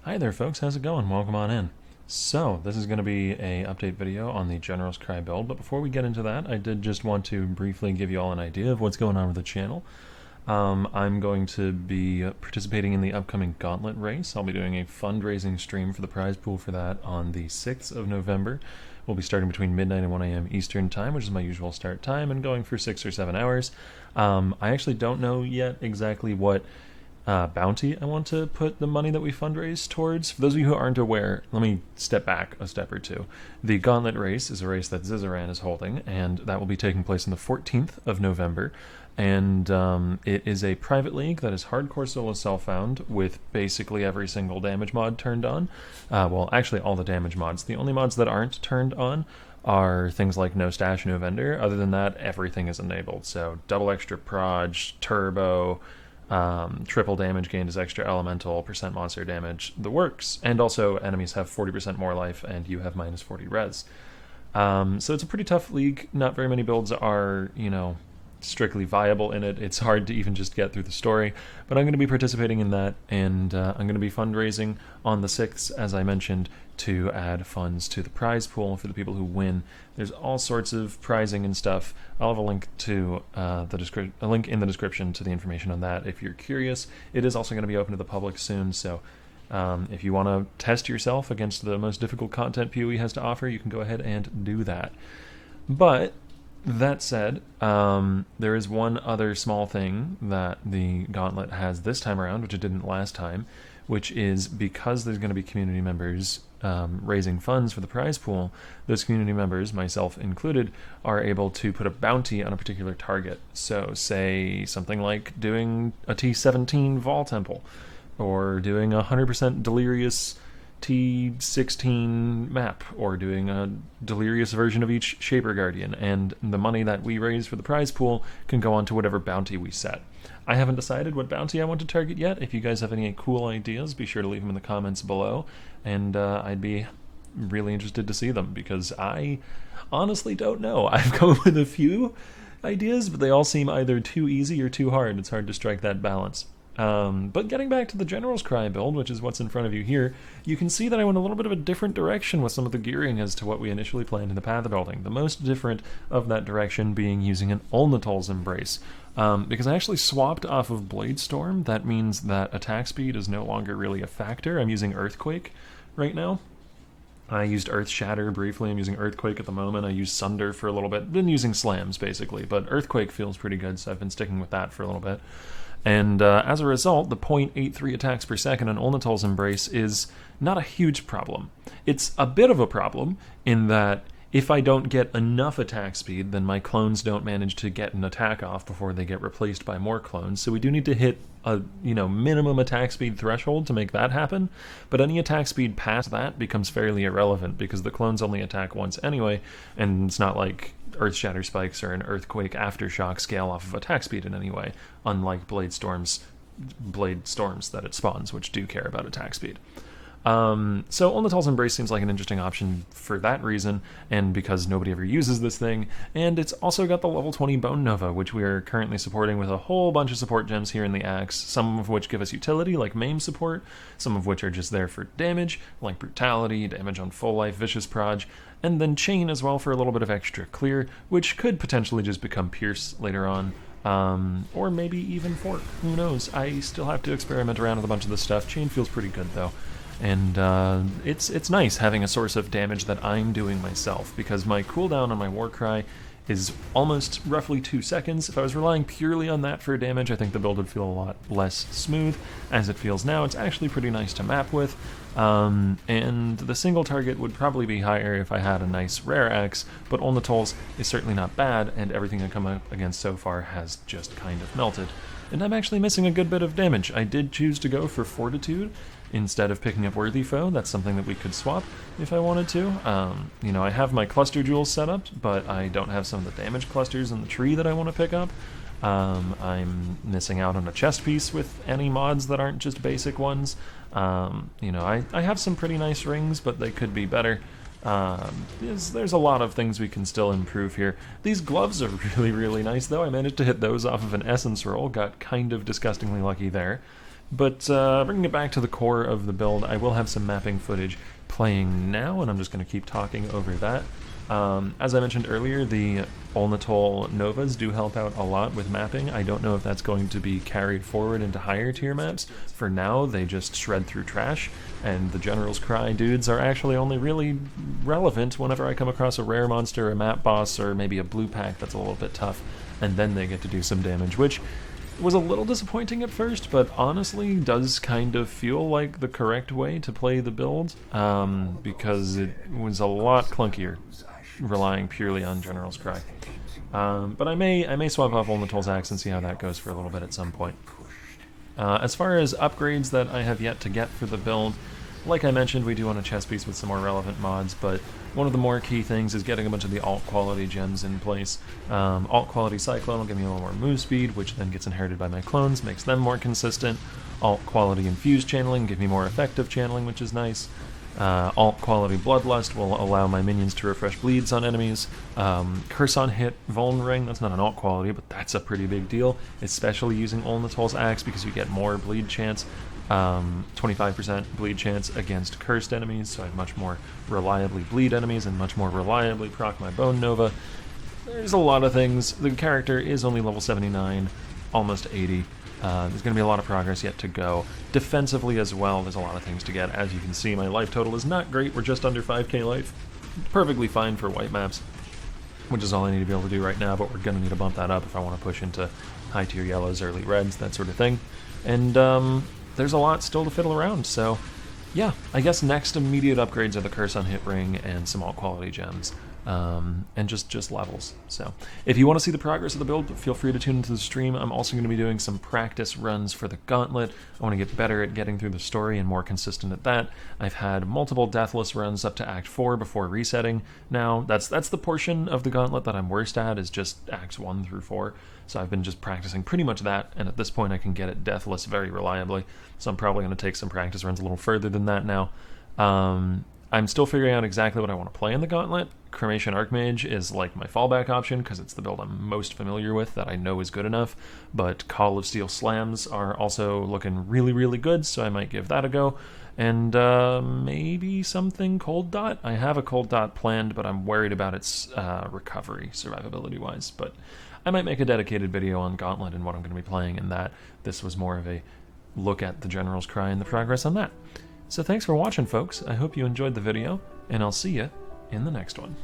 Hi there folks, how's it going? Welcome on in. So, this is going to be a update video on the General's Cry build, but before we get into that, I did just want to briefly give you all an idea of what's going on with the channel. I'm going to be participating in the upcoming Gauntlet Race. I'll be doing a fundraising stream for the prize pool for that on the 6th of November. We'll be starting between midnight and 1 a.m. Eastern Time, which is my usual start time, and going for 6 or 7 hours. I actually don't know yet exactly what bounty I want to put the money that we fundraise towards. For those of you who aren't aware, let me step back a step or two. The Gauntlet Race is a race that Zizaran is holding, and that will be taking place on the 14th of November. And it is a private league that is hardcore solo self-found with basically every single damage mod turned on. Well, actually all the damage mods. The only mods that aren't turned on are things like no stash, no vendor. Other than that, everything is enabled. So double extra proj, turbo, triple damage gained as extra elemental, percent monster damage, the works. And also enemies have 40% more life and you have minus 40 res. So it's a pretty tough league. Not very many builds are, strictly viable in it. It's hard to even just get through the story, but I'm going to be participating in that, and I'm going to be fundraising on the 6th, as I mentioned, to add funds to the prize pool for the people who win. There's all sorts of prizing and stuff. I'll have a link to a link in the description to the information on that if you're curious. It is also going to be open to the public soon, so if you want to test yourself against the most difficult content PoE has to offer, you can go ahead and do that. But that said, there is one other small thing that the Gauntlet has this time around, which it didn't last time, which is because there's going to be community members raising funds for the prize pool, those community members, myself included, are able to put a bounty on a particular target. So say something like doing a T17 Vol Temple, or doing a 100% Delirious T16 map, or doing a delirious version of each Shaper Guardian, and the money that we raise for the prize pool can go on to whatever bounty we set. I haven't decided what bounty I want to target yet. If you guys have any cool ideas, be sure to leave them in the comments below, and I'd be really interested to see them, because I honestly don't know. I've come up with a few ideas, but they all seem either too easy or too hard. It's hard to strike that balance. But getting back to the General's Cry build, which is what's in front of you here, you can see that I went a little bit of a different direction with some of the gearing as to what we initially planned in the path building. The most different of that direction being using an Untitled Embrace. Because I actually swapped off of Blade Storm. That means that attack speed is no longer really a factor. I'm using Earthquake right now. I used Earth Shatter briefly. I'm using Earthquake at the moment. I used Sunder for a little bit. Been using Slams, basically, but Earthquake feels pretty good, so I've been sticking with that for a little bit. And as a result, the 0.83 attacks per second on Untitled Embrace is not a huge problem. It's a bit of a problem in that if I don't get enough attack speed, then my clones don't manage to get an attack off before they get replaced by more clones. So we do need to hit a minimum attack speed threshold to make that happen. But any attack speed past that becomes fairly irrelevant because the clones only attack once anyway, and it's not like Earth Shatter Spikes or an Earthquake Aftershock scale off of attack speed in any way, unlike Blade Storms that it spawns, which do care about attack speed. So Untitled Embrace seems like an interesting option for that reason, and because nobody ever uses this thing, and it's also got the level 20 Bone Nova, which we are currently supporting with a whole bunch of support gems here in the Axe, some of which give us utility, like Maim support, some of which are just there for damage, like Brutality, damage on full life, Vicious Proj, and then Chain as well for a little bit of extra clear, which could potentially just become Pierce later on. Or maybe even Fork, who knows. I still have to experiment around with a bunch of this stuff. Chain feels pretty good though. And it's nice having a source of damage that I'm doing myself, because my cooldown on my Warcry is almost roughly 2 seconds. If I was relying purely on that for damage, I think the build would feel a lot less smooth. As it feels now, it's actually pretty nice to map with, and the single target would probably be higher if I had a nice rare axe, but Untitled is certainly not bad, and everything I've come up against so far has just kind of melted. And I'm actually missing a good bit of damage. I did choose to go for Fortitude instead of picking up Worthy Foe. That's something that we could swap if I wanted to. I have my cluster jewels set up, but I don't have some of the damage clusters in the tree that I want to pick up. I'm missing out on a chest piece with any mods that aren't just basic ones. I have some pretty nice rings, but they could be better. There's a lot of things we can still improve here. These gloves are really, really nice, though. I managed to hit those off of an essence roll, got kind of disgustingly lucky there. But bringing it back to the core of the build, I will have some mapping footage playing now, and I'm just going to keep talking over that. As I mentioned earlier, the Ulnatol Novas do help out a lot with mapping. I don't know if that's going to be carried forward into higher tier maps. For now, they just shred through trash, and the General's Cry dudes are actually only really relevant whenever I come across a rare monster, a map boss, or maybe a blue pack that's a little bit tough, and then they get to do some damage, which was a little disappointing at first, but honestly does kind of feel like the correct way to play the build, because it was a lot clunkier relying purely on General's Cry. But I may swap off Ulnatol's Axe and see how that goes for a little bit at some point. As far as upgrades that I have yet to get for the build, like I mentioned, we do want a chess piece with some more relevant mods, but one of the more key things is getting a bunch of the alt quality gems in place. Alt quality Cyclone will give me a little more move speed, which then gets inherited by my clones, makes them more consistent. Alt quality Infused channeling give me more effective channeling, which is nice. Alt quality Bloodlust will allow my minions to refresh bleeds on enemies. Curse on Hit Vuln Ring, that's not an alt quality, but that's a pretty big deal, especially using Ulnatol's Axe because you get more bleed chance. 25% bleed chance against cursed enemies, so I much more reliably bleed enemies and much more reliably proc my Bone Nova. There's a lot of things. The character is only level 79, almost 80. There's going to be a lot of progress yet to go. Defensively as well, there's a lot of things to get. As you can see, my life total is not great. We're just under 5k life. Perfectly fine for white maps, which is all I need to be able to do right now, but we're going to need to bump that up if I want to push into high tier yellows, early reds, that sort of thing. And there's a lot still to fiddle around, so yeah, I guess next immediate upgrades are the Curse on Hit Ring and some alt quality gems. And just levels. So if you want to see the progress of the build, feel free to tune into the stream. I'm also going to be doing some practice runs for the Gauntlet. I want to get better at getting through the story and more consistent at that. I've had multiple deathless runs up to Act 4 before resetting. Now, that's the portion of the Gauntlet that I'm worst at, is just Acts 1 through 4. So I've been just practicing pretty much that, and at this point I can get it deathless very reliably. So I'm probably going to take some practice runs a little further than that now. I'm still figuring out exactly what I want to play in the Gauntlet. Cremation Archmage is like my fallback option because it's the build I'm most familiar with that I know is good enough, but Call of Steel Slams are also looking really, really good, so I might give that a go. And maybe something Cold Dot. I have a Cold Dot planned, but I'm worried about its recovery, survivability-wise. But I might make a dedicated video on Gauntlet and what I'm going to be playing in that. This was more of a look at the General's Cry and the progress on that. So thanks for watching, folks. I hope you enjoyed the video, and I'll see you in the next one.